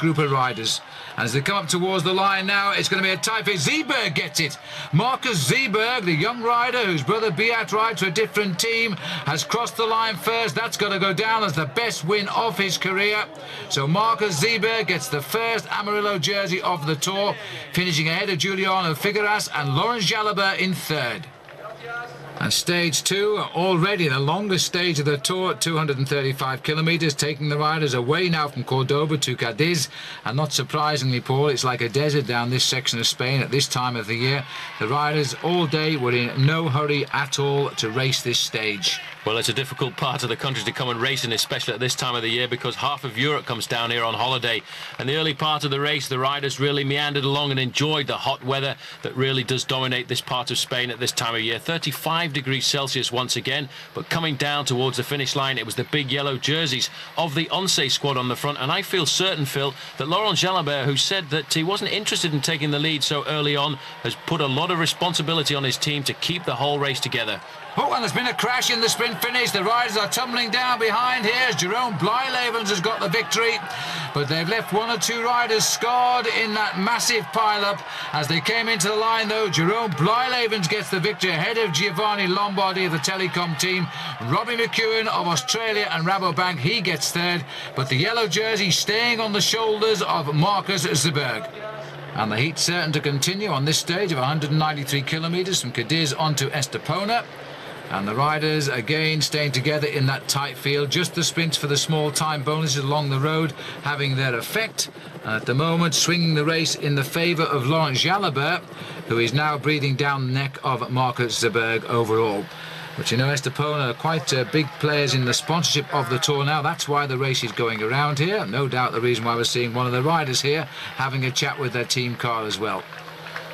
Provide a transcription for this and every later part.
group of riders. As they come up towards the line now, it's going to be a tight fit. Zeeberg gets it. Marcus Zeeberg, the young rider whose brother Beat rides for a different team, has crossed the line first. That's going to go down as the best win of his career. So Marcus Zeeberg gets the first Amarillo jersey of the Tour, finishing ahead of Giuliano Figueras and Laurent Jalabert in third. And stage 2, already the longest stage of the Tour, 235 kilometres, taking the riders away now from Cordoba to Cadiz. And not surprisingly, Paul, it's like a desert down this section of Spain at this time of the year. The riders all day were in no hurry at all to race this stage. Well, it's a difficult part of the country to come and race in, especially at this time of the year, because half of Europe comes down here on holiday. And the early part of the race, the riders really meandered along and enjoyed the hot weather that really does dominate this part of Spain at this time of year. 35 degrees Celsius once again, but coming down towards the finish line, it was the big yellow jerseys of the Once squad on the front. And I feel certain, Phil, that Laurent Jalabert, who said that he wasn't interested in taking the lead so early on, has put a lot of responsibility on his team to keep the whole race together. Oh, and there's been a crash in the sprint finish. The riders are tumbling down behind here as Jerome Blijlevens has got the victory. But they've left one or two riders scarred in that massive pile-up. As they came into the line, though, Jerome Blijlevens gets the victory ahead of Giovanni Lombardi of the Telecom team. Robbie McEwen of Australia and Rabobank, he gets third. But the yellow jersey staying on the shoulders of Marcus Zeeberg. And the heat's certain to continue on this stage of 193 kilometres from Cadiz on to Estepona. And the riders again staying together in that tight field. Just the sprints for the small time bonuses along the road having their effect. And at the moment, swinging the race in the favour of Laurent Jalabert, who is now breathing down the neck of Marcus Zeeberg overall. But you know, Estepona are quite big players in the sponsorship of the Tour now. That's why the race is going around here. No doubt the reason why we're seeing one of the riders here having a chat with their team car as well.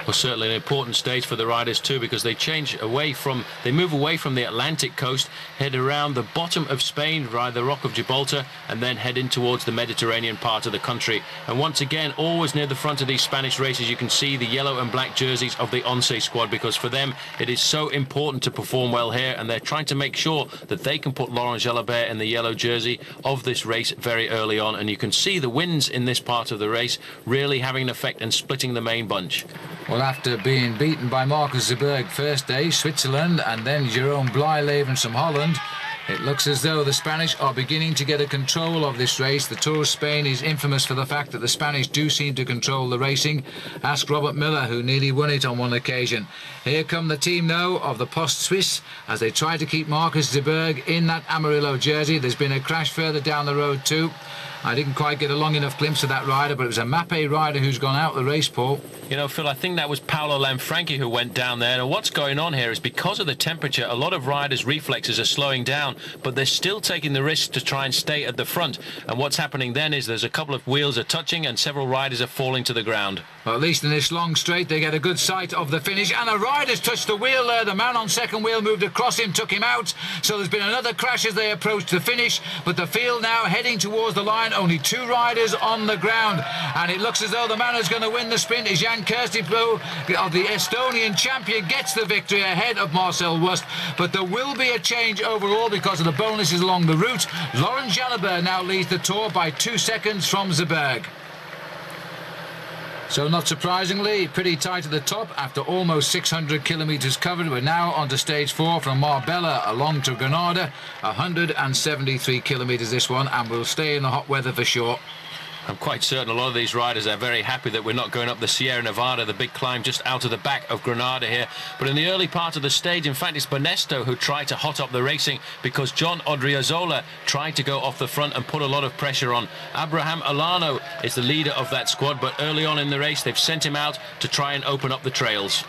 Well, certainly an important stage for the riders too, because they move away from the Atlantic coast, head around the bottom of Spain, ride the Rock of Gibraltar, and then head in towards the Mediterranean part of the country. And once again, always near the front of these Spanish races, you can see the yellow and black jerseys of the Once squad, because for them it is so important to perform well here, and they're trying to make sure that they can put Laurent Jalabert in the yellow jersey of this race very early on. And you can see the wins in this part of the race really having an effect and splitting the main bunch. Well, after being beaten by Marcus Zeeberg first day, Switzerland, and then Jerome Blijlevens from Holland, it looks as though the Spanish are beginning to get a control of this race. The Tour of Spain is infamous for the fact that the Spanish do seem to control the racing. Ask Robert Miller, who nearly won it on one occasion. Here come the team, though, of the Post Suisse, as they try to keep Marcus Zeeberg in that Amarillo jersey. There's been a crash further down the road, too. I didn't quite get a long enough glimpse of that rider, but it was a Mappe rider who's gone out the race, Paul. You know, Phil, I think that was Paolo Lanfranchi who went down there. And what's going on here is because of the temperature, a lot of riders' reflexes are slowing down, but they're still taking the risk to try and stay at the front. And what's happening then is there's a couple of wheels are touching and several riders are falling to the ground. Well, at least in this long straight, they get a good sight of the finish. And a rider's touched the wheel there. The man on second wheel moved across him, took him out. So there's been another crash as they approach the finish. But the field now heading towards the line. Only two riders on the ground. And it looks as though the man who's going to win the sprint is Jan Kirstiplu of the Estonian champion, gets the victory ahead of Marcel Wust. But there will be a change overall because of the bonuses along the route. Laurent Jalabert now leads the Tour by 2 seconds from Zeeberg. So not surprisingly, pretty tight at the top after almost 600 kilometres covered. We're now on to stage 4 from Marbella along to Granada. 173 kilometres this one, and we'll stay in the hot weather for sure. I'm quite certain a lot of these riders are very happy that we're not going up the Sierra Nevada, the big climb just out of the back of Granada here. But in the early part of the stage, in fact, it's Bonesto who tried to hot up the racing because John Odriozola tried to go off the front and put a lot of pressure on. Abraham Alano is the leader of that squad, but early on in the race, they've sent him out to try and open up the trails.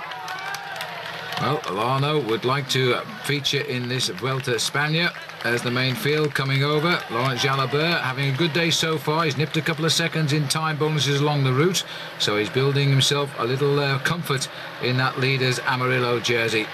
Well, Alano would like to feature in this Vuelta a España as the main field coming over. Laurent Jalabert having a good day so far. He's nipped a couple of seconds in time bonuses along the route, so he's building himself a little comfort in that leader's Amarillo jersey.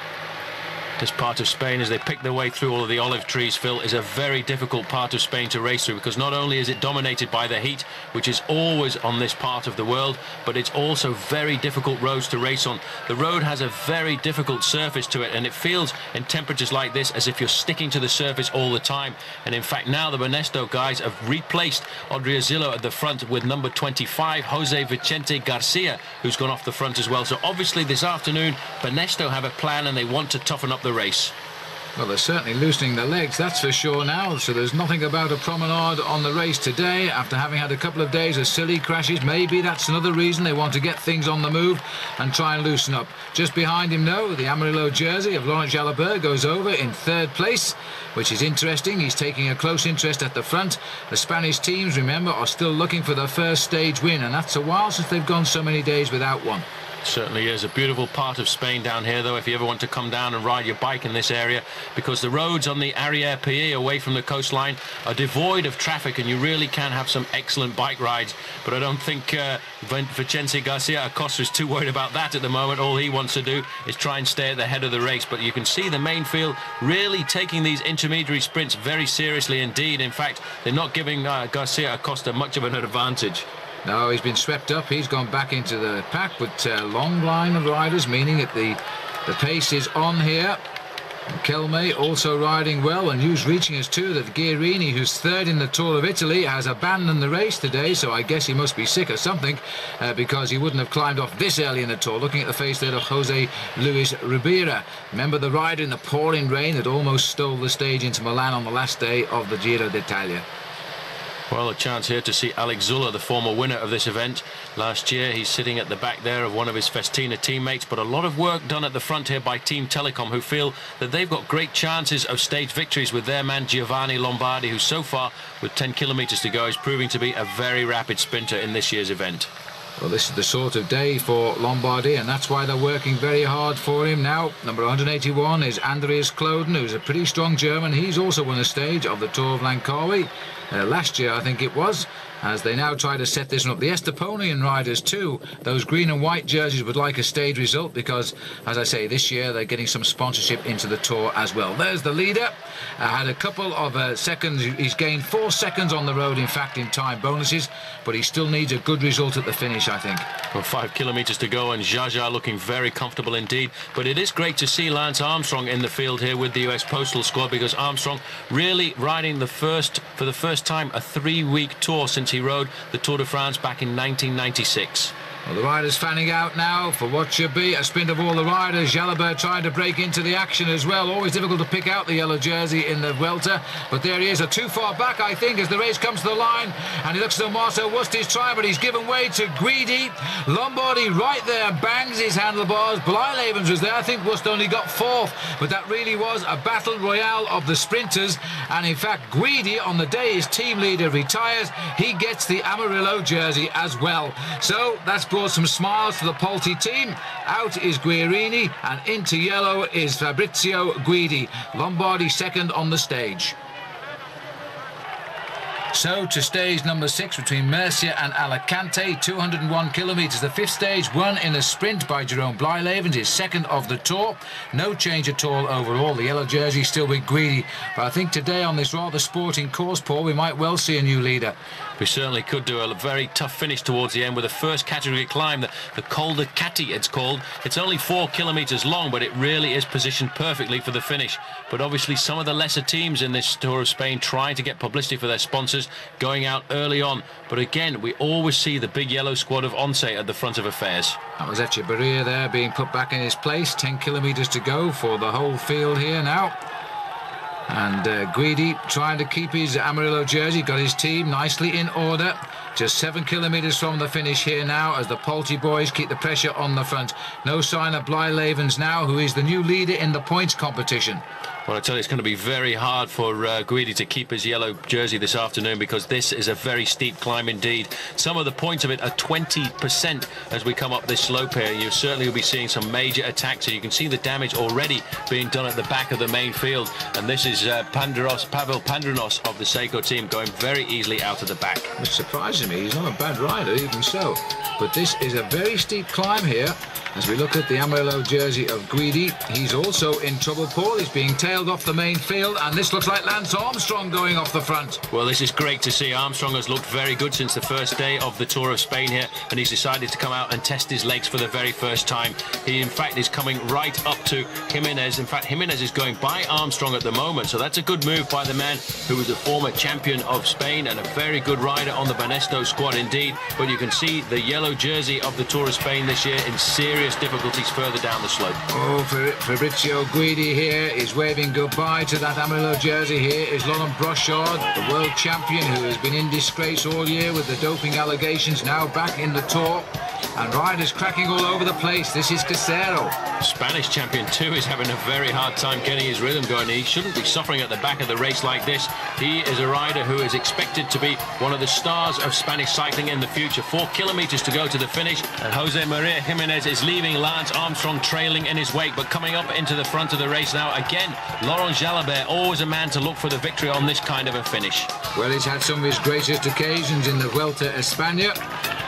This part of Spain, as they pick their way through all of the olive trees, Phil, is a very difficult part of Spain to race through, because not only is it dominated by the heat, which is always on this part of the world, but it's also very difficult roads to race on. The road has a very difficult surface to it, and it feels in temperatures like this as if you're sticking to the surface all the time. And in fact, now the Banesto guys have replaced Odriazillo at the front with number 25, Jose Vicente Garcia, who's gone off the front as well. So obviously this afternoon, Banesto have a plan and they want to toughen up the race. Well, they're certainly loosening their legs, that's for sure now. So there's nothing about a promenade on the race today after having had a couple of days of silly crashes. Maybe that's another reason they want to get things on the move and try and loosen up. Just behind him now, the Amarillo jersey of Laurent Jalabert goes over in third place, which is interesting. He's taking a close interest at the front. The Spanish teams, remember, are still looking for their first stage win, and that's a while since they've gone so many days without one. Certainly is a beautiful part of Spain down here, though, if you ever want to come down and ride your bike in this area, because the roads on the Arrière Pays away from the coastline are devoid of traffic, and you really can have some excellent bike rides. But I don't think Vicente Garcia Acosta is too worried about that at the moment. All he wants to do is try and stay at the head of the race. But you can see the main field really taking these intermediary sprints very seriously indeed. In fact, they're not giving Garcia Acosta much of an advantage. No, he's been swept up. He's gone back into the pack with a long line of riders, meaning that the pace is on here. And Kelme also riding well, and news reaching us too that Guerini, who's third in the Tour of Italy, has abandoned the race today. So I guess he must be sick or something, because he wouldn't have climbed off this early in the Tour. Looking at the face there of Jose Luis Ribera. Remember the rider in the pouring rain that almost stole the stage into Milan on the last day of the Giro d'Italia. Well, a chance here to see Alex Zuller, the former winner of this event last year. He's sitting at the back there of one of his Festina teammates, but a lot of work done at the front here by Team Telecom, who feel that they've got great chances of stage victories with their man Giovanni Lombardi, who so far, with 10 kilometres to go, is proving to be a very rapid sprinter in this year's event. Well, this is the sort of day for Lombardi, and that's why they're working very hard for him now. Number 181 is Andreas Kloden, who's a pretty strong German. He's also won a stage of the Tour of Langkawi last year, I think it was, as they now try to set this one up. The Esteponian riders too, those green and white jerseys, would like a stage result because, as I say, this year they're getting some sponsorship into the Tour as well. There's the leader. Had a couple of seconds. He's gained 4 seconds on the road, in fact, in time bonuses, but he still needs a good result at the finish, I think. Well, 5 kilometres to go, and Jaja looking very comfortable indeed. But it is great to see Lance Armstrong in the field here with the US Postal Squad, because Armstrong really riding for the first time a 3-week tour since he rode the Tour de France back in 1996. Well, the riders fanning out now for what should be a sprint of all the riders. Jalabert trying to break into the action as well. Always difficult to pick out the yellow jersey in the Vuelta, but there he is, a too far back, I think, as the race comes to the line, and he looks to Marcel Wust is trying, but he's given way to Guidi. Lombardi right there bangs his handlebars. Blyleven's was there. I think Wust only got 4th, but that really was a battle royale of the sprinters, and in fact Guidi, on the day his team leader retires, he gets the Amarillo jersey as well. So that's brought some smiles to the Polti team. Out is Guerini, and into yellow is Fabrizio Guidi. Lombardi second on the stage. So to stage number 6 between Murcia and Alicante, 201 kilometres. The 5th stage won in a sprint by Jerome Blyleven, his second of the Tour. No change at all overall. The yellow jersey still with Guidi. But I think today on this rather sporting course, Paul, we might well see a new leader. We certainly could do a very tough finish towards the end with a first category climb, the Col de Cati it's called. It's only 4 kilometres long, but it really is positioned perfectly for the finish. But obviously some of the lesser teams in this Tour of Spain trying to get publicity for their sponsors, going out early on. But again, we always see the big yellow squad of Once at the front of affairs. That was Echeverria there being put back in his place. 10 kilometres to go for the whole field here now. And Guidi trying to keep his Amarillo jersey, got his team nicely in order. Just 7 kilometres from the finish here now, as the Polti boys keep the pressure on the front. No sign of Blyleven's now, who is the new leader in the points competition. Well, I tell you, it's going to be very hard for Guidi to keep his yellow jersey this afternoon, because this is a very steep climb indeed. Some of the points of it are 20% as we come up this slope here. You certainly will be seeing some major attacks, and you can see the damage already being done at the back of the main field. And this is Pavel Pandronos of the Seiko team going very easily out of the back. Which surprises me. He's not a bad rider, even so. But this is a very steep climb here. As we look at the Amarillo jersey of Guidi, he's also in trouble, Paul. He's being tailed off the main field, and this looks like Lance Armstrong going off the front. Well, this is great to see. Armstrong has looked very good since the first day of the Tour of Spain here, and he's decided to come out and test his legs for the very first time. He, in fact, is coming right up to Jimenez. In fact, Jimenez is going by Armstrong at the moment, so that's a good move by the man who was a former champion of Spain and a very good rider on the Banesto squad indeed. But you can see the yellow jersey of the Tour of Spain this year in serious difficulties further down the slope. Oh, Fabrizio Guidi here is waving goodbye to that Amarillo jersey. Here is Laurent Brochard, the world champion who has been in disgrace all year with the doping allegations, now back in the Tour. And riders cracking all over the place. This is Casero. Spanish champion too is having a very hard time getting his rhythm going. He shouldn't be suffering at the back of the race like this. He is a rider who is expected to be one of the stars of Spanish cycling in the future. 4 kilometers to go to the finish, and Jose Maria Jimenez is leaving Lance Armstrong trailing in his wake, but coming up into the front of the race now. Again, Laurent Jalabert, always a man to look for the victory on this kind of a finish. Well, he's had some of his greatest occasions in the Vuelta a España,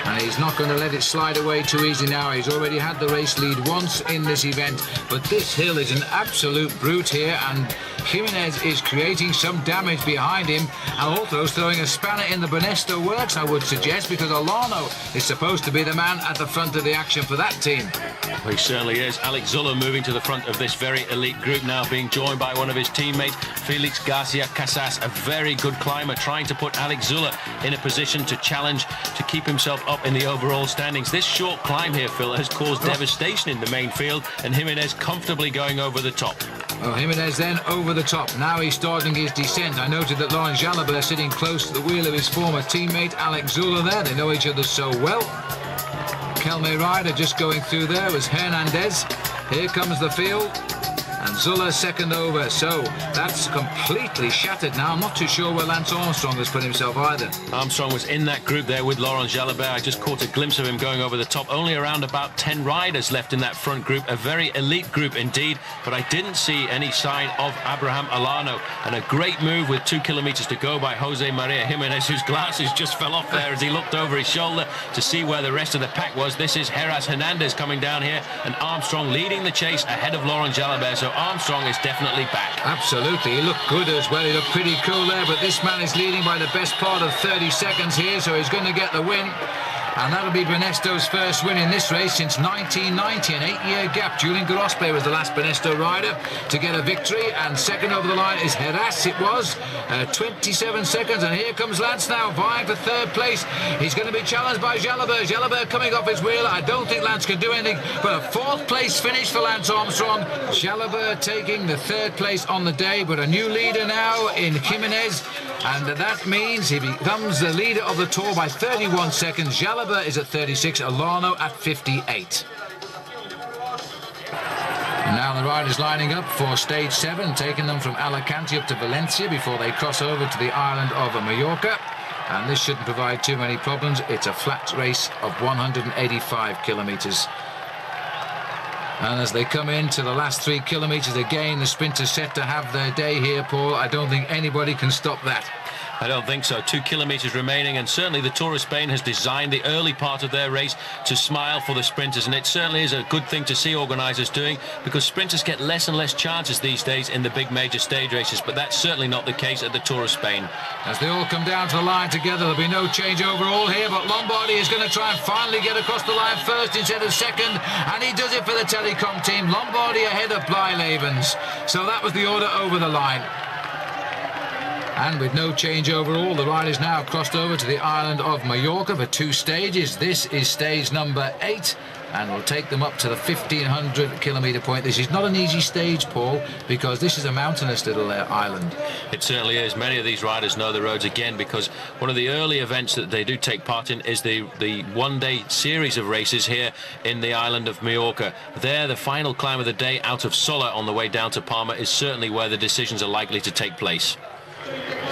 and he's not going to let it slide away too easy now. He's already had the race lead once in this event, but this hill is an absolute brute here, and Jimenez is creating some damage behind him, and also throwing a spanner in the Banesto works, I would suggest, because Olano is supposed to be the man at the front of the action for that team. Well, he certainly is. Alex Zuller moving to the front of this very elite group now, being joined by one of his teammates, Felix Garcia Casas, a very good climber, trying to put Alex Zuller in a position to challenge, to keep himself up in the overall standings. This short climb here, Phil, has caused devastation in the main field, and Jimenez comfortably going over the top. Well, Jimenez then over the top. Now he's starting his descent. I noted that Laurent Jalabert sitting close to the wheel of his former teammate Alex Zuller there. They know each other so well. Kelme rider just going through there was Hernandez. Here comes the field. And Zuller second over, so that's completely shattered now. I'm not too sure where Lance Armstrong has put himself either. Armstrong was in that group there with Laurent Jalabert. I just caught a glimpse of him going over the top. Only around about 10 riders left in that front group, a very elite group indeed, but I didn't see any sign of Abraham Olano. And a great move with 2 kilometers to go by Jose Maria Jimenez, whose glasses just fell off there as he looked over his shoulder to see where the rest of the pack was. This is Heras Hernandez coming down here, and Armstrong leading the chase ahead of Laurent Jalabert. So Armstrong is definitely back. Absolutely, he looked good as well. He looked pretty cool there, but this man is leading by the best part of 30 seconds here, so he's going to get the win. And that'll be Banesto's first win in this race since 1990, an 8-year gap. Julian Grospe was the last Banesto rider to get a victory, and second over the line is Heras. It was 27 seconds, and here comes Lance now, vying for third place. He's going to be challenged by Jalabert. Jalabert coming off his wheel. I don't think Lance can do anything, but a fourth place finish for Lance Armstrong. Jalabert taking the third place on the day, but a new leader now in Jimenez, and that means he becomes the leader of the Tour by 31 seconds. Jalabert is at 36, Olano at 58. And now the riders lining up for stage 7, taking them from Alicante up to Valencia before they cross over to the island of Mallorca. And this shouldn't provide too many problems. It's a flat race of 185 kilometres. And as they come into the last 3 kilometres again, the sprinters set to have their day here, Paul. I don't think anybody can stop that. I don't think so. 2 kilometres remaining, and certainly the Tour of Spain has designed the early part of their race to smile for the sprinters, and it certainly is a good thing to see organisers doing, because sprinters get less and less chances these days in the big major stage races, but that's certainly not the case at the Tour of Spain. As they all come down to the line together, there'll be no change overall here, but Lombardi is going to try and finally get across the line first instead of second, and he does it for the Telecom team. Lombardi ahead of Blylavens. So that was the order over the line. And with no change overall, the riders now crossed over to the island of Mallorca for 2 stages. This is stage number 8, and will take them up to the 1,500 kilometre point. This is not an easy stage, Paul, because this is a mountainous little island. It certainly is. Many of these riders know the roads again, because one of the early events that they do take part in is the one-day series of races here in the island of Mallorca. There, the final climb of the day out of Sola on the way down to Palma is certainly where the decisions are likely to take place.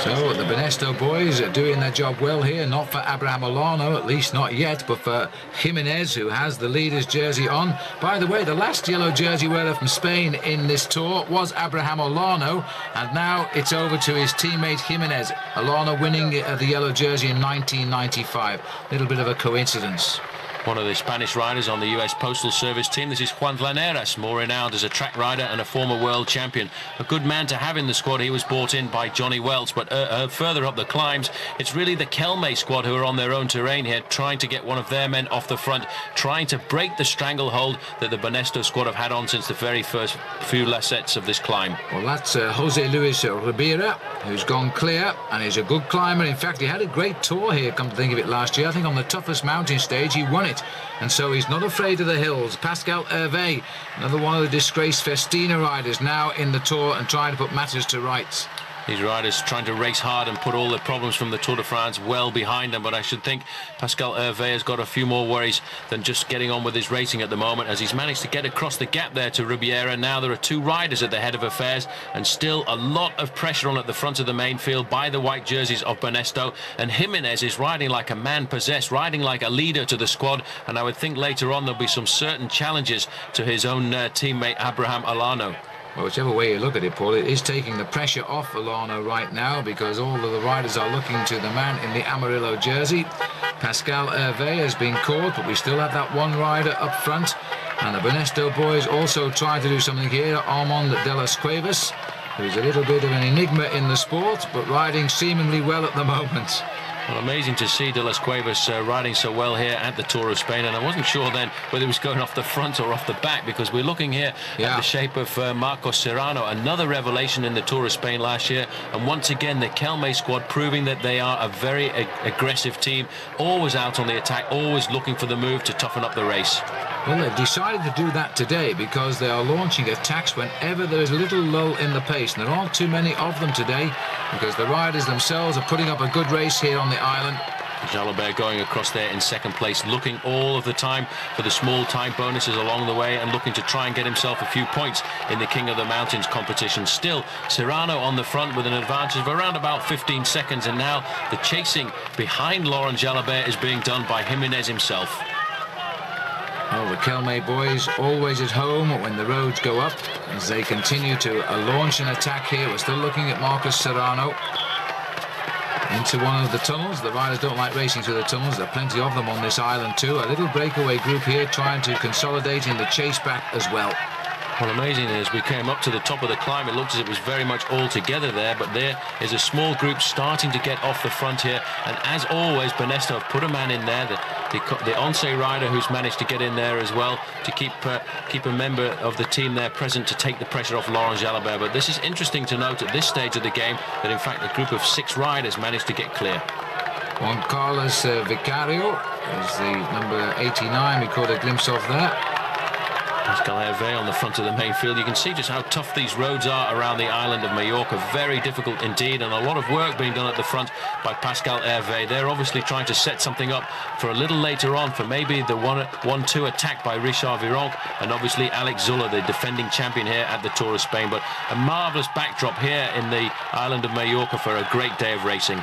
So the Banesto boys are doing their job well here, not for Abraham Olano, at least not yet, but for Jimenez, who has the leader's jersey on. By the way, the last yellow jersey wearer from Spain in this Tour was Abraham Olano, and now it's over to his teammate Jimenez. Olano winning the yellow jersey in 1995. Little bit of a coincidence. One of the Spanish riders on the US Postal Service team. This is Juan Llaneras, more renowned as a track rider and a former world champion. A good man to have in the squad. He was brought in by Johnny Welch, but further up the climbs, it's really the Kelme squad who are on their own terrain here, trying to get one of their men off the front, trying to break the stranglehold that the Banesto squad have had on since the very first few lacets of this climb. Well, that's Jose Luis Ribera, who's gone clear, and he's a good climber. In fact, he had a great tour here, come to think of it, last year. I think on the toughest mountain stage, he won it. And so he's not afraid of the hills. Pascal Hervé, another one of the disgraced Festina riders, now in the Tour and trying to put matters to rights. These riders trying to race hard and put all the problems from the Tour de France well behind them, but I should think Pascal Hervé has got a few more worries than just getting on with his racing at the moment, as he's managed to get across the gap there to Ribiera. Now there are two riders at the head of affairs, and still a lot of pressure on at the front of the main field by the white jerseys of Banesto, and Jimenez is riding like a man possessed, riding like a leader to the squad, and I would think later on there'll be some certain challenges to his own teammate Abraham Alano. Well, whichever way you look at it, Paul, it is taking the pressure off Alano right now, because all of the riders are looking to the man in the Amarillo jersey. Pascal Hervé has been caught, but we still have that one rider up front. And the Banesto boys also trying to do something here. Armand de las Cuevas, who's a little bit of an enigma in the sport, but riding seemingly well at the moment. Well, amazing to see de las Cuevas riding so well here at the Tour of Spain, and I wasn't sure then whether he was going off the front or off the back, because we're looking here at the shape of Marcos Serrano, another revelation in the Tour of Spain last year, and once again the Kelme squad proving that they are a very aggressive team, always out on the attack, always looking for the move to toughen up the race. Well, they've decided to do that today because they are launching attacks whenever there is a little lull in the pace, and there aren't too many of them today because the riders themselves are putting up a good race here on the island. Jalabert going across there in second place, looking all of the time for the small time bonuses along the way and looking to try and get himself a few points in the King of the Mountains competition. Still, Serrano on the front with an advantage of around about 15 seconds, and now the chasing behind Laurent Jalabert is being done by Jimenez himself. Well, the Kelme boys always at home when the roads go up as they continue to launch an attack here. We're still looking at Marcos Serrano into one of the tunnels. The riders don't like racing through the tunnels. There are plenty of them on this island too. A little breakaway group here trying to consolidate in the chase back as well. Well, amazing, as we came up to the top of the climb, it looked as it was very much all together there, but there is a small group starting to get off the front here, and as always, Banesto have put a man in there, the Once rider who's managed to get in there as well to keep a member of the team there present to take the pressure off Laurent Jalabert. But this is interesting to note at this stage of the game that in fact a group of 6 riders managed to get clear. Juan Carlos Vicario is the number 89 we caught a glimpse of there. Pascal Hervé on the front of the main field. You can see just how tough these roads are around the island of Mallorca. Very difficult indeed, and a lot of work being done at the front by Pascal Hervé. They're obviously trying to set something up for a little later on for maybe the 1-2 attack by Richard Virenque and obviously Alex Zuller, the defending champion here at the Tour of Spain. But a marvellous backdrop here in the island of Mallorca for a great day of racing.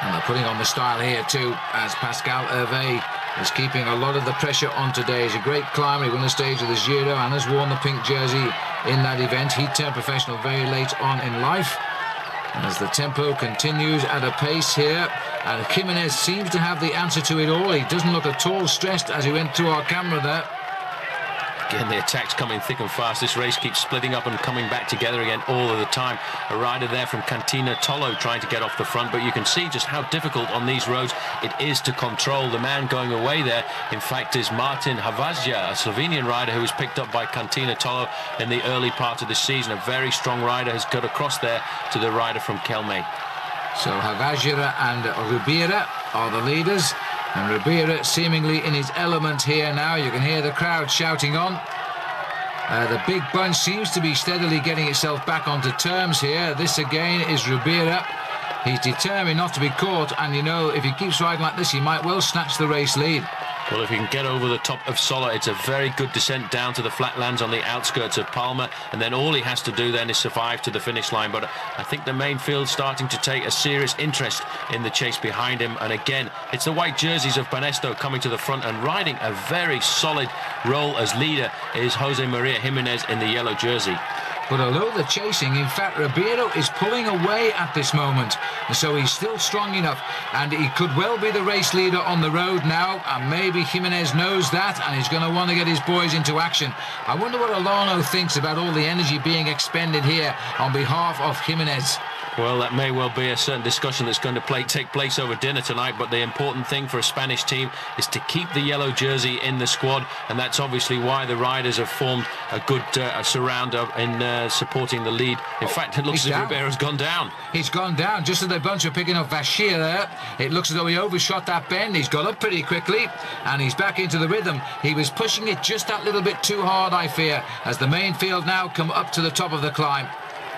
And they're putting on the style here too, as Pascal Hervé is keeping a lot of the pressure on today. He's a great climber. He won the stage of the Giro and has worn the pink jersey in that event. He turned professional very late on in life. As the tempo continues at a pace here, and Jimenez seems to have the answer to it all. He doesn't look at all stressed as he went to our camera there. Again, the attack's coming thick and fast. This race keeps splitting up and coming back together again all of the time. A rider there from Cantina Tolo trying to get off the front, but you can see just how difficult on these roads it is to control. The man going away there, in fact, is Martin Havazja, a Slovenian rider who was picked up by Cantina Tolo in the early part of the season. A very strong rider has got across there to the rider from Kelme. So Havazja and Ribera are the leaders. And Ribera seemingly in his element here now. You can hear the crowd shouting on. The big bunch seems to be steadily getting itself back onto terms here. This again is Ribera. He's determined not to be caught, and you know, if he keeps riding like this, he might well snatch the race lead. Well, if he can get over the top of Sola, it's a very good descent down to the flatlands on the outskirts of Palma, and then all he has to do then is survive to the finish line. But I think the main field's starting to take a serious interest in the chase behind him, and again, it's the white jerseys of Banesto coming to the front and riding a very solid role as leader is Jose Maria Jimenez in the yellow jersey. But although they're chasing, in fact, Ribeiro is pulling away at this moment. And so he's still strong enough. And he could well be the race leader on the road now. And maybe Jimenez knows that. And he's going to want to get his boys into action. I wonder what Olano thinks about all the energy being expended here on behalf of Jimenez. Well, that may well be a certain discussion that's going to take place over dinner tonight, but the important thing for a Spanish team is to keep the yellow jersey in the squad, and that's obviously why the riders have formed a good surround in supporting the lead. In fact, it looks as if Ribeiro's gone down. He's gone down, just as the bunch are picking up Bashir there. It looks as though he overshot that bend. He's got up pretty quickly, and he's back into the rhythm. He was pushing it just that little bit too hard, I fear, as the main field now come up to the top of the climb.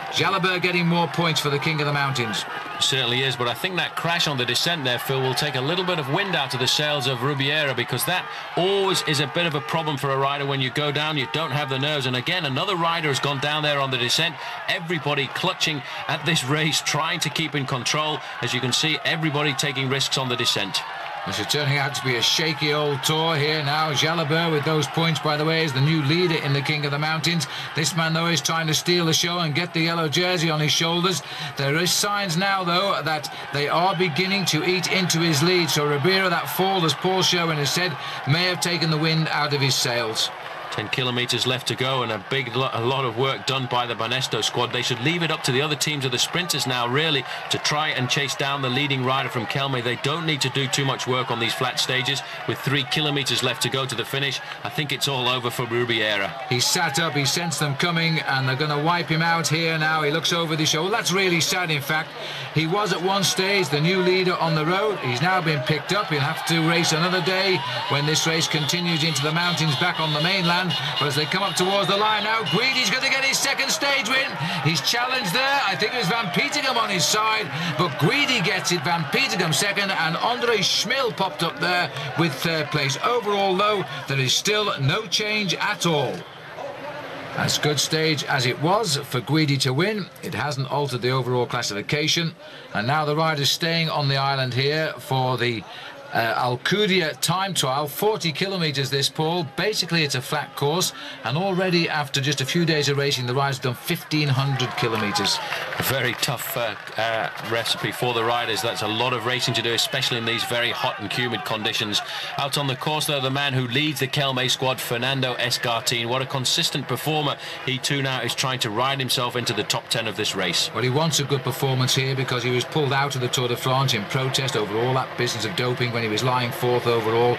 Jalabert getting more points for the King of the Mountains. Certainly is, but I think that crash on the descent there, Phil, will take a little bit of wind out of the sails of Ribeiro, because that always is a bit of a problem for a rider. When you go down, you don't have the nerves. And again, another rider has gone down there on the descent. Everybody clutching at this race, trying to keep in control. As you can see, everybody taking risks on the descent. It's turning out to be a shaky old tour here now. Jalabert with those points, by the way, is the new leader in the King of the Mountains. This man, though, is trying to steal the show and get the yellow jersey on his shoulders. There is signs now, though, that they are beginning to eat into his lead. So Ribeiro, that fall, as Paul Sherwin has said, may have taken the wind out of his sails. 10 kilometres left to go, and a lot of work done by the Banesto squad. They should leave it up to the other teams of the sprinters now, really, to try and chase down the leading rider from Kelme. They don't need to do too much work on these flat stages. With 3 kilometres left to go to the finish, I think it's all over for Ribeiro. He sat up, he sensed them coming, and they're going to wipe him out here now. He looks over the shoulder. That's really sad, in fact. He was at one stage the new leader on the road. He's now been picked up. He'll have to race another day when this race continues into the mountains back on the mainland. But as they come up towards the line now, Guidi's going to get his second stage win. He's challenged there. I think it was Van Petegem on his side, but Guidi gets it. Van Petegem second, and Andre Schmil popped up there with third place. Overall, though, there is still no change at all. As good stage as it was for Guidi to win, it hasn't altered the overall classification. And now the riders staying on the island here for the Alcudia time trial. 40 kilometres this, Paul. Basically it's a flat course, and already after just a few days of racing, the riders done 1,500 kilometres. A very tough recipe for the riders. That's a lot of racing to do, especially in these very hot and humid conditions. Out on the course, though, the man who leads the Kelme squad, Fernando Escartin. What a consistent performer. He too now is trying to ride himself into the top 10 of this race. Well, he wants a good performance here because he was pulled out of the Tour de France in protest over all that business of doping when he was lying fourth overall.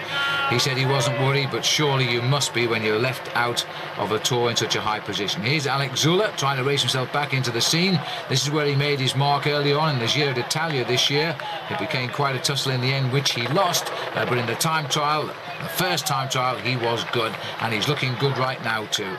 He said he wasn't worried, but surely you must be when you're left out of a tour in such a high position. Here's Alex Zula trying to race himself back into the scene. This is where he made his mark early on in the Giro d'Italia this year. It became quite a tussle in the end, which he lost, but in the time trial, the first time trial, he was good, and he's looking good right now too.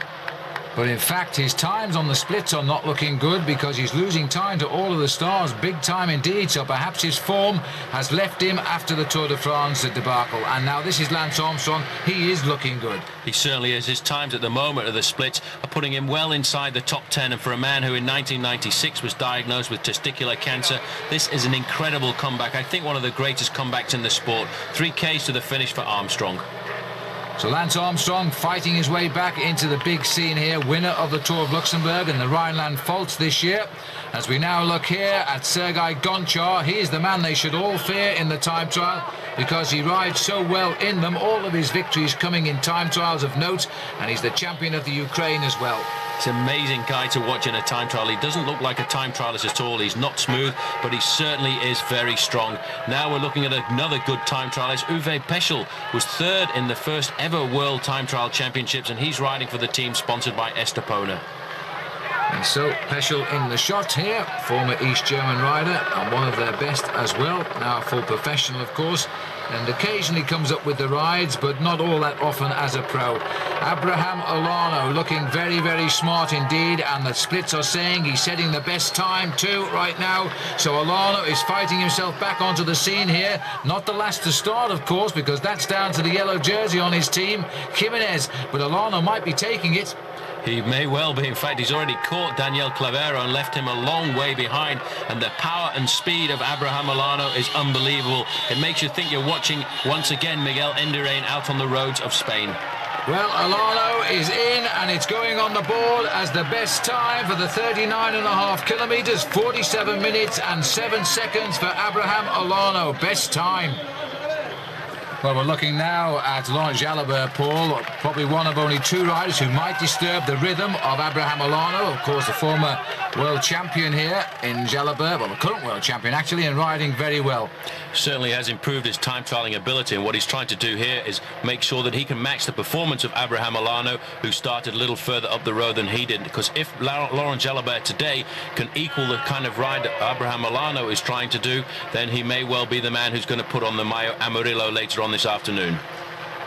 But in fact, his times on the splits are not looking good, because he's losing time to all of the stars, big time indeed. So perhaps his form has left him after the Tour de France debacle. And now this is Lance Armstrong. He is looking good. He certainly is. His times at the moment of the splits are putting him well inside the top 10. And for a man who in 1996 was diagnosed with testicular cancer, this is an incredible comeback. I think one of the greatest comebacks in the sport. 3 Ks to the finish for Armstrong. So Lance Armstrong fighting his way back into the big scene here, winner of the Tour of Luxembourg and the Rhineland Pfalz this year. As we now look here at Sergei Gonchar, he is the man they should all fear in the time trial, because he rides so well in them. All of his victories coming in time trials of note, and he's the champion of the Ukraine as well. It's an amazing guy to watch in a time trial. He doesn't look like a time trialist at all. He's not smooth, but he certainly is very strong. Now we're looking at another good time trialist. Uwe Peschel was third in the first ever World Time Trial Championships, and he's riding for the team sponsored by Estepona. And so Peschel in the shot here, former East German rider and one of their best as well, now a full professional of course, and occasionally comes up with the rides, but not all that often as a pro. Abraham Olano looking very, very smart indeed, and the splits are saying he's setting the best time too right now. So Olano is fighting himself back onto the scene here. Not the last to start, of course, because that's down to the yellow jersey on his team, Jimenez, but Olano might be taking it. He may well be. In fact, he's already caught Daniel Clavero and left him a long way behind. And the power and speed of Abraham Olano is unbelievable. It makes you think you're watching, once again, Miguel Indurain out on the roads of Spain. Well, Alano is in, and it's going on the board as the best time for the 39.5 kilometres, 47 minutes and 7 seconds for Abraham Alano. Best time. Well, we're looking now at Laurent Jalabert, Paul, probably one of only two riders who might disturb the rhythm of Abraham Alano. Of course, the former world champion here in Jalabert, well, the current world champion actually, and riding very well. Certainly has improved his time trialling ability, and what he's trying to do here is make sure that he can match the performance of Abraham Alano, who started a little further up the road than he did. Because if Laurent Jalabert today can equal the kind of ride that Abraham Alano is trying to do, then he may well be the man who's going to put on the Mayo Amarillo later on this afternoon.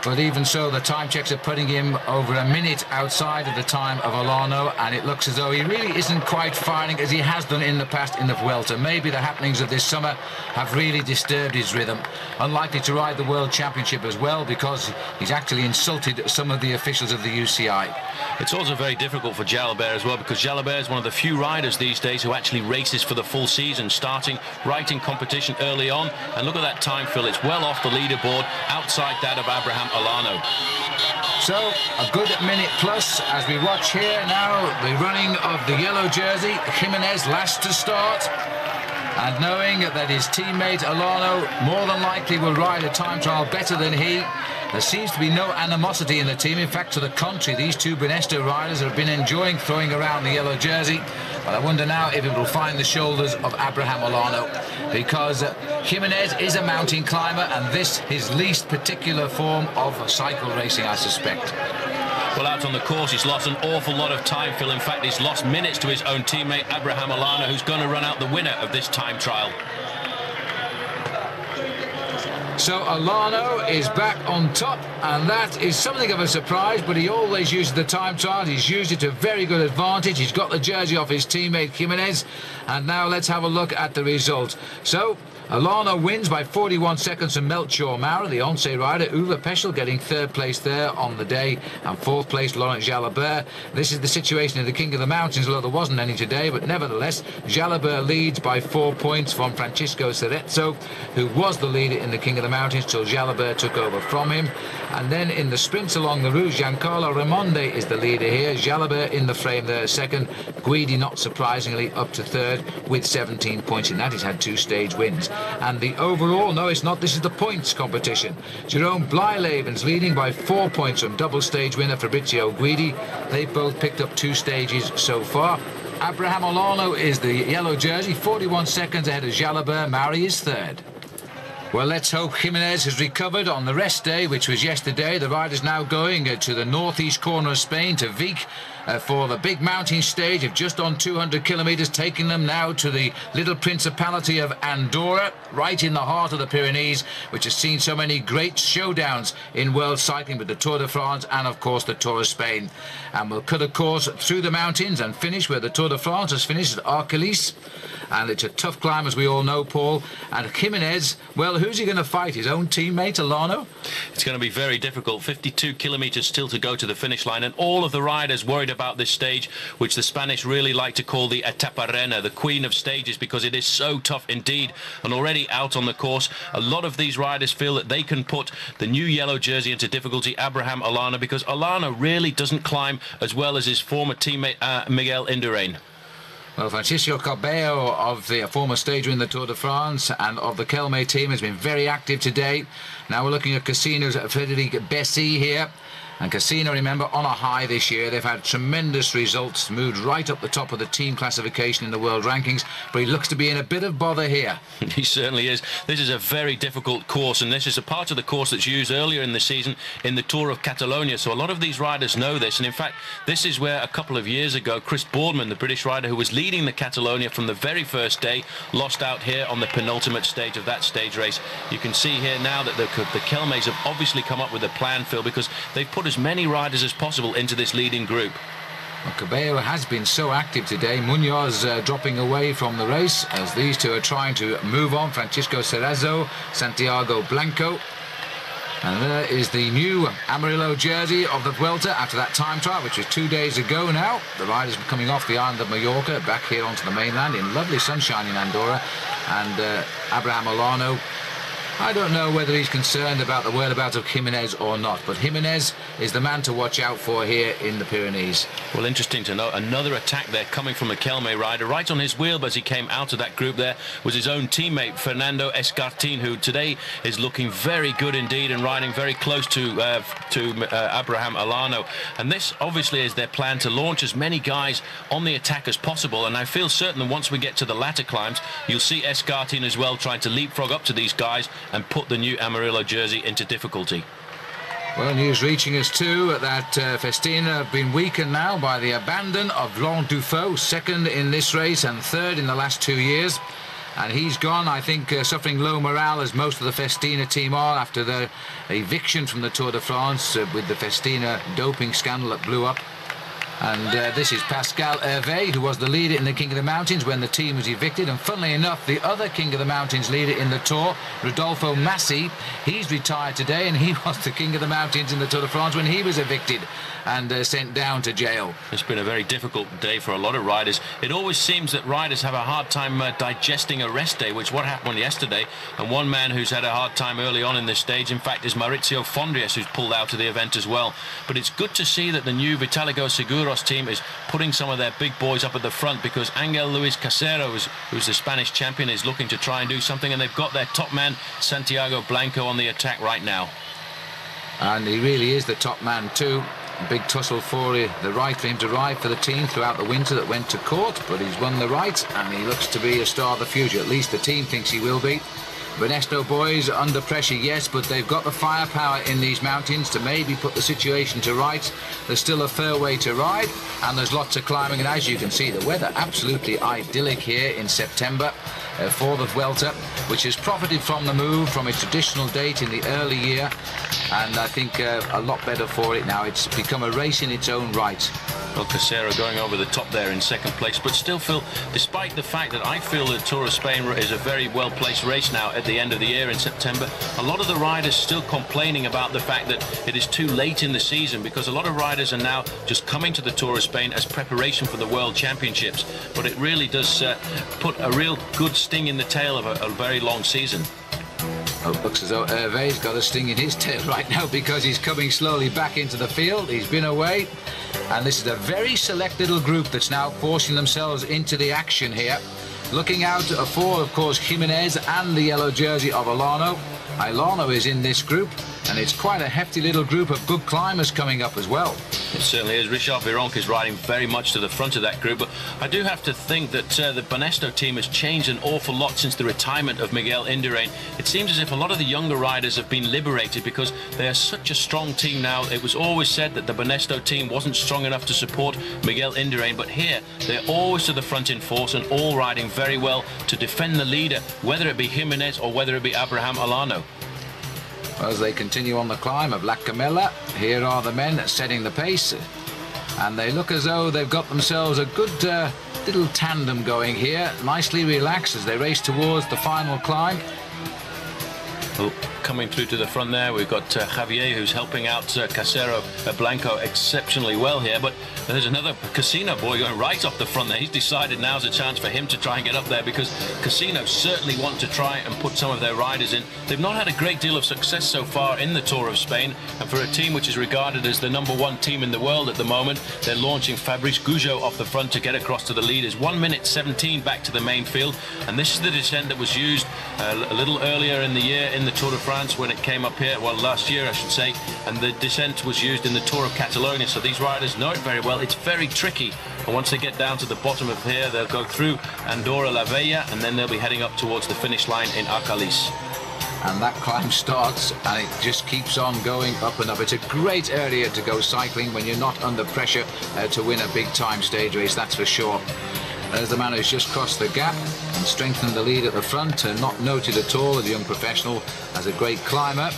But even so, the time checks are putting him over a minute outside of the time of Alano, and it looks as though he really isn't quite firing as he has done in the past in the Vuelta. Maybe the happenings of this summer have really disturbed his rhythm. Unlikely to ride the World Championship as well, because he's actually insulted some of the officials of the UCI. It's also very difficult for Jalabert as well, because Jalabert is one of the few riders these days who actually races for the full season, starting right in competition early on. And look at that time, Phil. It's well off the leaderboard, outside that of Abraham Alano. So, a good minute plus as we watch here now the running of the yellow jersey. Jimenez last to start. And knowing that his teammate Alano more than likely will ride a time trial better than he, there seems to be no animosity in the team. In fact, to the contrary, these two Benesto riders have been enjoying throwing around the yellow jersey. But I wonder now if it will find the shoulders of Abraham Alano, because Jimenez is a mountain climber, and this his least particular form of cycle racing, I suspect. Well, out on the course, he's lost an awful lot of time, Phil. In fact, he's lost minutes to his own teammate, Abraham Alano, who's going to run out the winner of this time trial. So Alano is back on top, and that is something of a surprise, but he always uses the time trial. He's used it to very good advantage. He's got the jersey off his teammate Jimenez, and now let's have a look at the result. So Alano wins by 41 seconds from Melchior Maurer, the Once rider. Uwe Peschel getting third place there on the day, and fourth place Laurent Jalabert. This is the situation in the King of the Mountains, although there wasn't any today, but nevertheless Jalabert leads by 4 points from Francisco Cerezo, who was the leader in the King of the Mountains till Jalabert took over from him. And then in the sprints along the route, Giancarlo Raimondi is the leader here. Jalabert in the frame there second. Guidi, not surprisingly, up to third with 17 points in that. He's had 2 stage wins. And the overall, no, it's not. This is the points competition. Jerome Blyleven's leading by 4 points from double stage winner Fabrizio Guidi. They've both picked up 2 stages so far. Abraham Alano is the yellow jersey, 41 seconds ahead of Jalabert. Mauri is third. Well, let's hope Jimenez has recovered on the rest day, which was yesterday. The rider's now going to the northeast corner of Spain, to Vic, for the big mountain stage of just on 200 kilometres, taking them now to the little principality of Andorra, right in the heart of the Pyrenees, which has seen so many great showdowns in world cycling with the Tour de France and, of course, the Tour of Spain. And we'll cut a course through the mountains and finish where the Tour de France has finished at Arcalís. And it's a tough climb, as we all know, Paul. And Jimenez, well, who's he going to fight? His own teammate, Alano? It's going to be very difficult. 52 kilometres still to go to the finish line, and all of the riders worried about this stage, which the Spanish really like to call the Etapa Reina, the queen of stages, because it is so tough indeed. And already out on the course, a lot of these riders feel that they can put the new yellow jersey into difficulty, Abraham Alano, because Alano really doesn't climb as well as his former teammate Miguel Indurain. Well, Francisco Cabello of the former stage winner in the Tour de France and of the Kelme team has been very active today. Now we're looking at Casino's Frederic Bessy here. And Casino, remember, on a high this year. They've had tremendous results, moved right up the top of the team classification in the world rankings, but he looks to be in a bit of bother here. He certainly is. This is a very difficult course, and this is a part of the course that's used earlier in the season in the Tour of Catalonia, so a lot of these riders know this. And in fact, this is where a couple of years ago Chris Boardman, the British rider who was leading the Catalonia from the very first day, lost out here on the penultimate stage of that stage race. You can see here now that the Kelmes have obviously come up with a plan, Phil, because they've put as many riders as possible into this leading group. Well, Cabello has been so active today. Munoz dropping away from the race as these two are trying to move on. Francisco Cerezo, Santiago Blanco. And there is the new Amarillo jersey of the Vuelta after that time trial, which was 2 days ago now. The riders were coming off the island of Mallorca back here onto the mainland in lovely sunshine in Andorra. And Abraham Alano I don't know whether he's concerned about the whereabouts of Jimenez or not, but Jimenez is the man to watch out for here in the Pyrenees. Well, interesting to note, another attack there coming from a Kelme rider. Right on his wheel as he came out of that group there was his own teammate, Fernando Escartin, who today is looking very good indeed and riding very close to Abraham Alano. And this obviously is their plan, to launch as many guys on the attack as possible. And I feel certain that once we get to the latter climbs, you'll see Escartin as well trying to leapfrog up to these guys and put the new Amarillo jersey into difficulty. Well, news reaching us too that Festina have been weakened now by the abandon of Laurent Dufaux, second in this race and third in the last 2 years. And he's gone, I think, suffering low morale, as most of the Festina team are, after their eviction from the Tour de France with the Festina doping scandal that blew up. And this is Pascal Hervé, who was the leader in the King of the Mountains when the team was evicted. And funnily enough, the other King of the Mountains leader in the Tour, Rodolfo Massi, he's retired today, and he was the King of the Mountains in the Tour de France when he was evicted and sent down to jail. It's been a very difficult day for a lot of riders. It always seems that riders have a hard time digesting a rest day, which what happened yesterday. And one man who's had a hard time early on in this stage, in fact, is Maurizio Fondrias, who's pulled out of the event as well. But it's good to see that the new Vitaligo Seguros team is putting some of their big boys up at the front, because Angel Luis Casero, who's the Spanish champion, is looking to try and do something, and they've got their top man Santiago Blanco on the attack right now. And he really is the top man too. A big tussle for the right for him to ride for the team throughout the winter that went to court, but he's won the right and he looks to be a star of the future. At least the team thinks he will be. Banesto boys under pressure, yes, but they've got the firepower in these mountains to maybe put the situation to right. There's still a fair way to ride, and there's lots of climbing, and as you can see, the weather absolutely idyllic here in September for the Vuelta, which has profited from the move from its traditional date in the early year, and I think a lot better for it now. It's become a race in its own right. Well, Casero going over the top there in second place, but still, Phil, despite the fact that I feel the Tour of Spain is a very well-placed race now at the end of the year in September, a lot of the riders still complaining about the fact that it is too late in the season, because a lot of riders are now just coming to the Tour of Spain as preparation for the World Championships. But it really does put a real good sting in the tail of a very long season. Oh, it looks as though Hervé's got a sting in his tail right now, because he's coming slowly back into the field. He's been away, and this is a very select little group that's now forcing themselves into the action here. Looking out for, of course, Jimenez and the yellow jersey of Alano. Alano is in this group, and it's quite a hefty little group of good climbers coming up as well. It certainly is. Richard Virenque is riding very much to the front of that group, but I do have to think that the Banesto team has changed an awful lot since the retirement of Miguel Indurain. It seems as if a lot of the younger riders have been liberated, because they are such a strong team now. It was always said that the Banesto team wasn't strong enough to support Miguel Indurain, but here they're always to the front in force and all riding very well to defend the leader, whether it be Jimenez or whether it be Abraham Alano. As they continue on the climb of La Camela, here are the men setting the pace, and they look as though they've got themselves a good little tandem going here, nicely relaxed as they race towards the final climb. Well, coming through to the front there, we've got Javier, who's helping out Casero Blanco exceptionally well here, but there's another Casino boy going right off the front there. He's decided now's a chance for him to try and get up there, because Casino certainly want to try and put some of their riders in. They've not had a great deal of success so far in the Tour of Spain, and for a team which is regarded as the #1 team in the world at the moment, they're launching Fabrice Gougeot off the front to get across to the leaders. 1 minute 17 back to the main field, and this is the descent that was used a little earlier in the year in the Tour de France when it came up here, well, last year I should say, and the descent was used in the Tour of Catalonia, so these riders know it very well. It's very tricky, and once they get down to the bottom of here, they'll go through Andorra la Vella, and then they'll be heading up towards the finish line in Arcalís. And that climb starts, and it just keeps on going up and up. It's a great area to go cycling when you're not under pressure to win a big time stage race, that's for sure. There's the man who's just crossed the gap and strengthened the lead at the front, not noted at all as a young professional, as a great climber.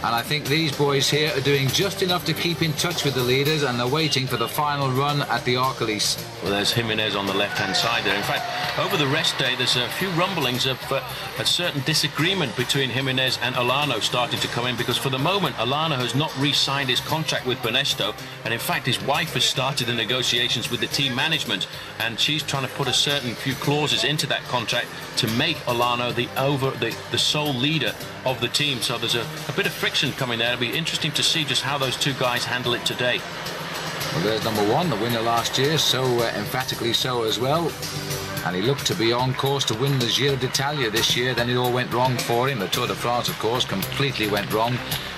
And I think these boys here are doing just enough to keep in touch with the leaders, and they're waiting for the final run at the Arcolis. Well, there's Jimenez on the left-hand side there. In fact, over the rest day, there's a few rumblings of a certain disagreement between Jimenez and Olano starting to come in, because for the moment, Olano has not re-signed his contract with Banesto, and in fact, his wife has started the negotiations with the team management, and she's trying to put a certain few clauses into that contract to make Olano the sole leader of the team. So there's a bit of friction coming there. It'll be interesting to see just how those two guys handle it today. Well, there's number one, the winner last year, so emphatically so as well. And he looked to be on course to win the Giro d'Italia this year. Then it all went wrong for him. The Tour de France, of course, completely went wrong.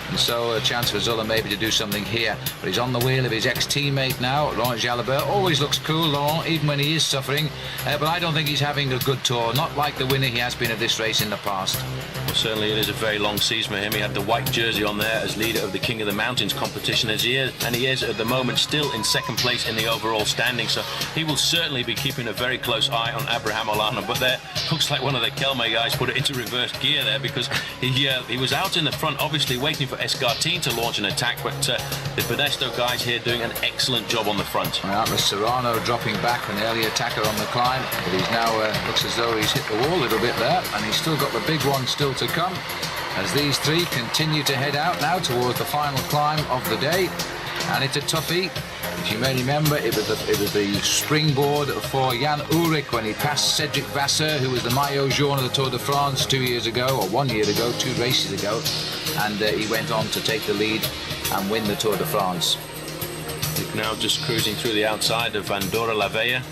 And so a chance for Zola maybe to do something here. But he's on the wheel of his ex-teammate now, Laurent Jalabert. Always looks cool, Laurent, even when he is suffering. But I don't think he's having a good tour. Not like the winner he has been of this race in the past. Well, certainly it is a very long season for him. He had the white jersey on there as leader of the King of the Mountains competition, and he is at the moment still in second place in the overall standing. So he will certainly be keeping a very close eye on Abraham Olano. But there looks like one of the Kelme guys put it into reverse gear there, because he was out in the front, obviously waiting for Escartine to launch an attack, but the Banesto guys here doing an excellent job on the front. Well, with Serrano dropping back, an early attacker on the climb, but he's now looks as though he's hit the wall a little bit there, and he's still got the big one still to come as these three continue to head out now towards the final climb of the day. And it's a toughie. If you may remember, it was the springboard for Jan Ullrich when he passed Cedric Vasseur, who was the maillot jaune of the Tour de France 2 years ago, or 1 year ago, 2 races ago, and he went on to take the lead and win the Tour de France. Now just cruising through the outside of Andorra la Vella.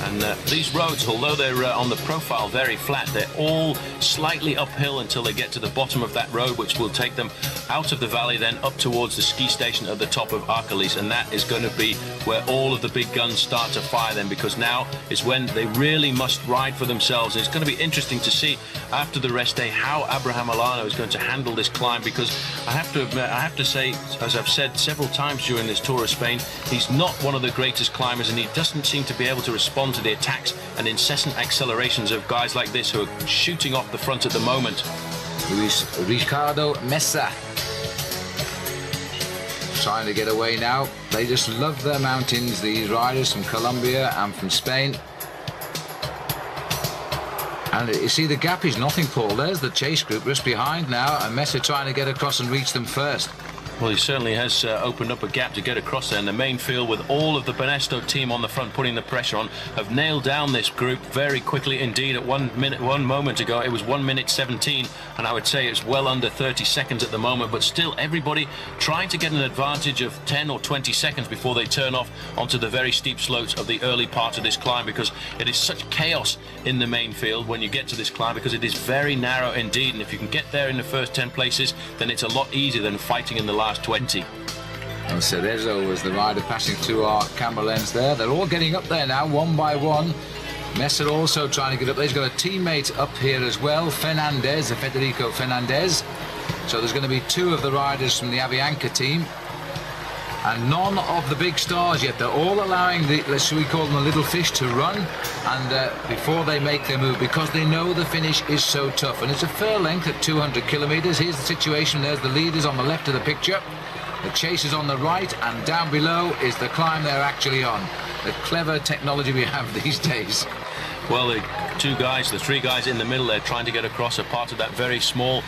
And these roads, although they're on the profile very flat, they're all slightly uphill until they get to the bottom of that road, which will take them out of the valley, then up towards the ski station at the top of Arcolis. And that is going to be where all of the big guns start to fire them, because now is when they really must ride for themselves. And it's going to be interesting to see after the rest day how Abraham Olano is going to handle this climb, because I have to say, as I've said several times during this Tour of Spain, he's not one of the greatest climbers, and he doesn't seem to be able to respond to the attacks and incessant accelerations of guys like this who are shooting off the front at the moment. Luis Ricardo Mesa trying to get away now. They just love their mountains, these riders from Colombia and from Spain. And you see the gap is nothing, Paul. There's the chase group just behind now, and Mesa trying to get across and reach them first. Well, he certainly has opened up a gap to get across there. And the main field, with all of the Banesto team on the front putting the pressure on, have nailed down this group very quickly indeed. At one moment ago, it was 1 minute 17, and I would say it's well under 30 seconds at the moment. But still, everybody trying to get an advantage of 10 or 20 seconds before they turn off onto the very steep slopes of the early part of this climb, because it is such chaos in the main field when you get to this climb, because it is very narrow indeed. And if you can get there in the first 10 places, then it's a lot easier than fighting in the last 20. And Cerezo was the rider passing through our camera lens there. They're all getting up there now, one by one. Mesa also trying to get up there. He's got a teammate up here as well, Fernandez, Federico Fernandez. So there's going to be 2 of the riders from the Avianca team, and none of the big stars yet. They're all allowing the, should we call them the little fish, to run, and before they make their move, because they know the finish is so tough. And it's a fair length at 200 kilometers. Here's the situation. There's the leaders on the left of the picture, the chasers on the right, and down below is the climb they're actually on. The clever technology we have these days. Well, the 3 guys in the middle there trying to get across are part of that very small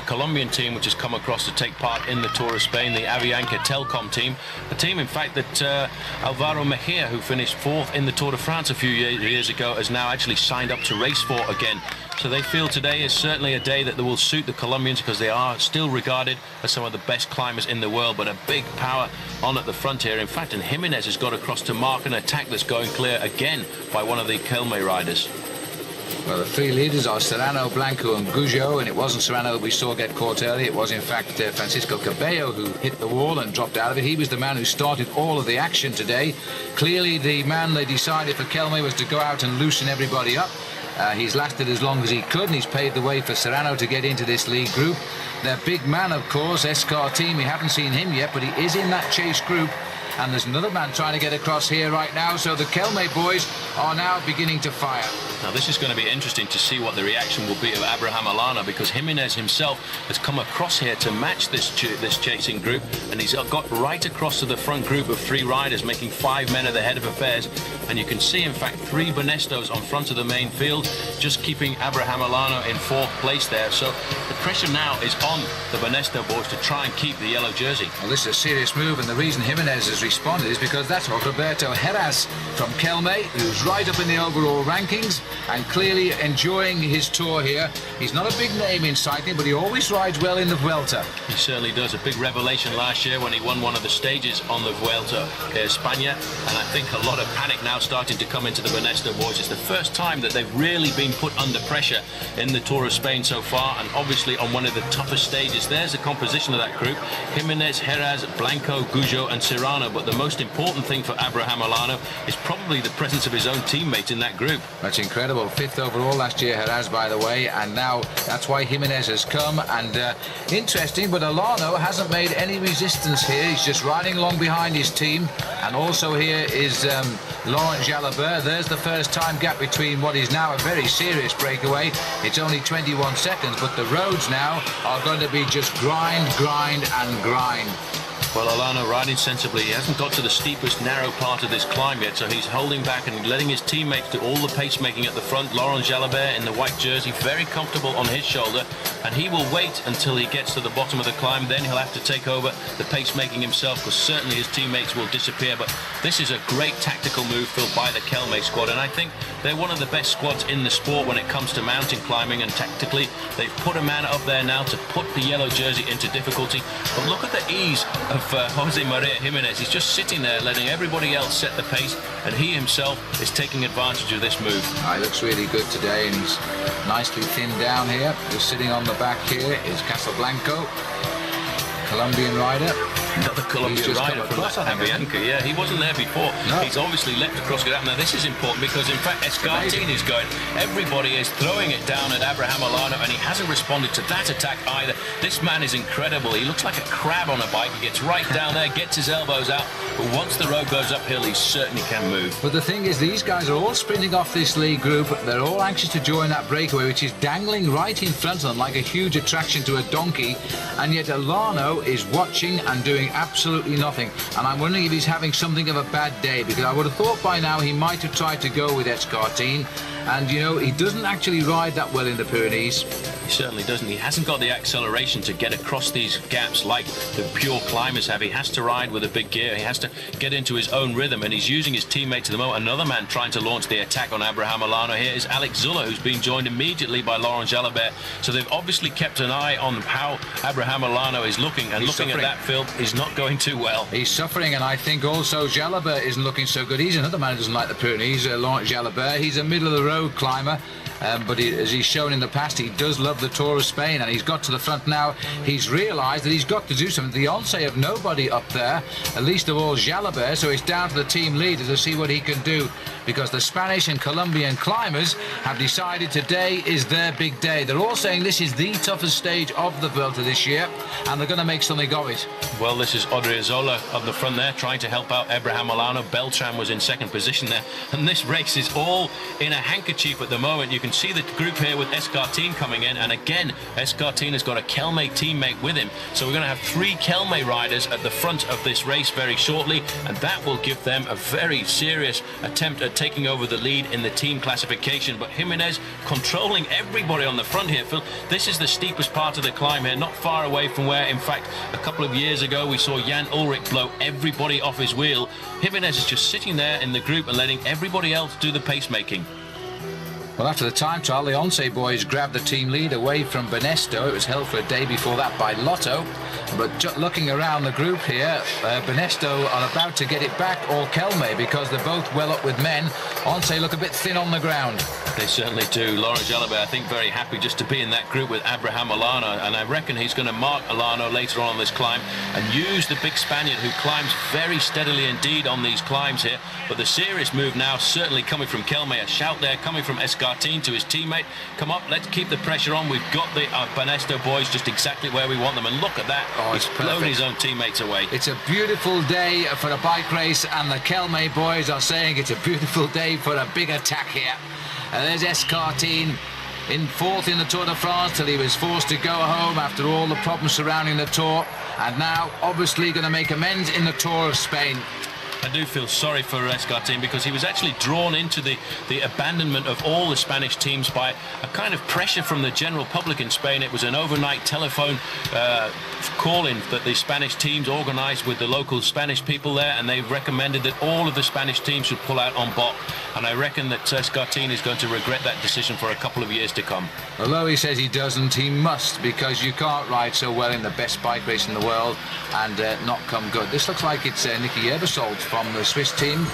Colombian team which has come across to take part in the Tour of Spain, the Avianca Telcom team. A team, in fact, that Alvaro Mejia, who finished 4th in the Tour de France a few years ago, has now actually signed up to race for again. So they feel today is certainly a day that will suit the Colombians, because they are still regarded as some of the best climbers in the world, but a big power on at the front here. In fact, and Jimenez has got across to mark an attack that's going clear again by one of the Kelme riders. Well, the 3 leaders are Serrano, Blanco and Gougeot, and it wasn't Serrano that we saw get caught early. It was, in fact, Francisco Cabello who hit the wall and dropped out of it. He was the man who started all of the action today. Clearly, the man they decided for Kelme was to go out and loosen everybody up. He's lasted as long as he could, and he's paved the way for Serrano to get into this lead group. Their big man, of course, Escartine, we haven't seen him yet, but he is in that chase group. And there's another man trying to get across here right now. So the Kelme boys are now beginning to fire. Now this is going to be interesting to see what the reaction will be of Abraham Alano, because Jimenez himself has come across here to match this chasing group, and he's got right across to the front group of 3 riders, making 5 men at the head of affairs. And you can see, in fact, 3 Banestos on front of the main field, just keeping Abraham Alano in 4th place there. So the pressure now is on the Banesto boys to try and keep the yellow jersey. Well, this is a serious move, and the reason Jimenez has responded is because that's Roberto Heras from Kelme, who's right up in the overall rankings and clearly enjoying his tour here. He's not a big name in cycling, but he always rides well in the Vuelta. He certainly does. A big revelation last year when he won one of the stages on the Vuelta España, and I think a lot of panic now starting to come into the Banesto boys. It's the first time that they've really been put under pressure in the Tour of Spain so far, and obviously on one of the toughest stages. There's the composition of that group: Jimenez, Heras, Blanco, Goujo and Serrano. But the most important thing for Abraham Alano is probably the presence of his own teammates in that group. That's incredible. 5th overall last year, Heras, by the way, and now that's why Jimenez has come. And interesting, but Alano hasn't made any resistance here. He's just riding along behind his team. And also here is Laurent Jalabert. There's the first time gap between what is now a very serious breakaway. It's only 21 seconds, but the roads now are going to be just grind, grind and grind. Well, Alano riding sensibly. He hasn't got to the steepest narrow part of this climb yet, so he's holding back and letting his teammates do all the pacemaking at the front. Laurent Jalabert in the white jersey, very comfortable on his shoulder, and he will wait until he gets to the bottom of the climb. Then he'll have to take over the pacemaking himself, because certainly his teammates will disappear. But this is a great tactical move, Phil, by the Kelme squad, and I think they're one of the best squads in the sport when it comes to mountain climbing, and tactically they've put a man up there now to put the yellow jersey into difficulty. But look at the ease of Jose Maria Jimenez. He's just sitting there letting everybody else set the pace, and he himself is taking advantage of this move. He looks really good today, and he's nicely thinned down here. Just sitting on the back here is Casablanco, Colombian rider. Another Colombian rider from Avianca. Yeah, he wasn't there before. No. He's obviously leapt across it up. Now this is important because in fact Escartin is going. Everybody is throwing it down at Abraham Alano, and he hasn't responded to that attack either. This man is incredible. He looks like a crab on a bike. He gets right down there, gets his elbows out, but once the road goes uphill, he certainly can move. But the thing is, these guys are all sprinting off this lead group. They're all anxious to join that breakaway, which is dangling right in front of them like a huge attraction to a donkey, and yet Alano is watching and doing absolutely nothing. And I'm wondering if he's having something of a bad day, because I would have thought by now he might have tried to go with Escartin. And, you know, he doesn't actually ride that well in the Pyrenees. He certainly doesn't. He hasn't got the acceleration to get across these gaps like the pure climbers have. He has to ride with a big gear. He has to get into his own rhythm, and he's using his teammates at the moment. Another man trying to launch the attack on Abraham Alano here is Alex Zuller, who's been joined immediately by Laurent Jalabert. So they've obviously kept an eye on how Abraham Alano is looking, and looking at that, Phil, is not going too well. He's suffering, and I think also Jalabert isn't looking so good. He's another man who doesn't like the Pyrenees, Laurent Jalabert. He's a middle-of-the-road climber. But as he's shown in the past, he does love the Tour of Spain, and he's got to the front now. He's realised that he's got to do something. The once of nobody up there, at least of all Jalabert, so it's down to the team leader to see what he can do, because the Spanish and Colombian climbers have decided today is their big day. They're all saying this is the toughest stage of the Vuelta this year, and they're going to make something of it. Well, this is Odriozola on the front there, trying to help out Abraham Alano. Beltran was in second position there, and this race is all in a handkerchief at the moment. You can see the group here with Escartin coming in, and again Escartin has got a Kelme teammate with him, so we're going to have 3 Kelme riders at the front of this race very shortly, and that will give them a very serious attempt at taking over the lead in the team classification. But Jimenez controlling everybody on the front here, Phil. This is the steepest part of the climb here, not far away from where, in fact, a couple of years ago we saw Jan Ullrich blow everybody off his wheel. Jimenez is just sitting there in the group and letting everybody else do the pacemaking. Well, after the time trial, the Once boys grabbed the team lead away from Banesto. It was held for a day before that by Lotto. But looking around the group here, Banesto are about to get it back, or Kelme, because they're both well up with men. Once look a bit thin on the ground. They certainly do. Laurent Jalabert, I think, very happy just to be in that group with Abraham Alano, and I reckon he's going to mark Alano later on this climb and use the big Spaniard, who climbs very steadily indeed on these climbs here. But the serious move now certainly coming from Kelme. A shout there coming from Escartin to his teammate. Come on, let's keep the pressure on. We've got the Banesto boys just exactly where we want them, and look at that. He's blown his own teammates away. It's a beautiful day for a bike race, and the Kelme boys are saying it's a beautiful day for a big attack here. And there's Escartine in fourth in the Tour de France till he was forced to go home after all the problems surrounding the Tour, and now obviously going to make amends in the Tour of Spain. I do feel sorry for Escartin because he was actually drawn into the abandonment of all the Spanish teams by a kind of pressure from the general public in Spain. It was an overnight telephone call-in that the Spanish teams organised with the local Spanish people there, and they recommended that all of the Spanish teams should pull out en bloc. And I reckon that Escartin is going to regret that decision for a couple of years to come. Although he says he doesn't, he must, because you can't ride so well in the best bike race in the world and not come good. This looks like it's Nicky Ebersold from the Swiss team.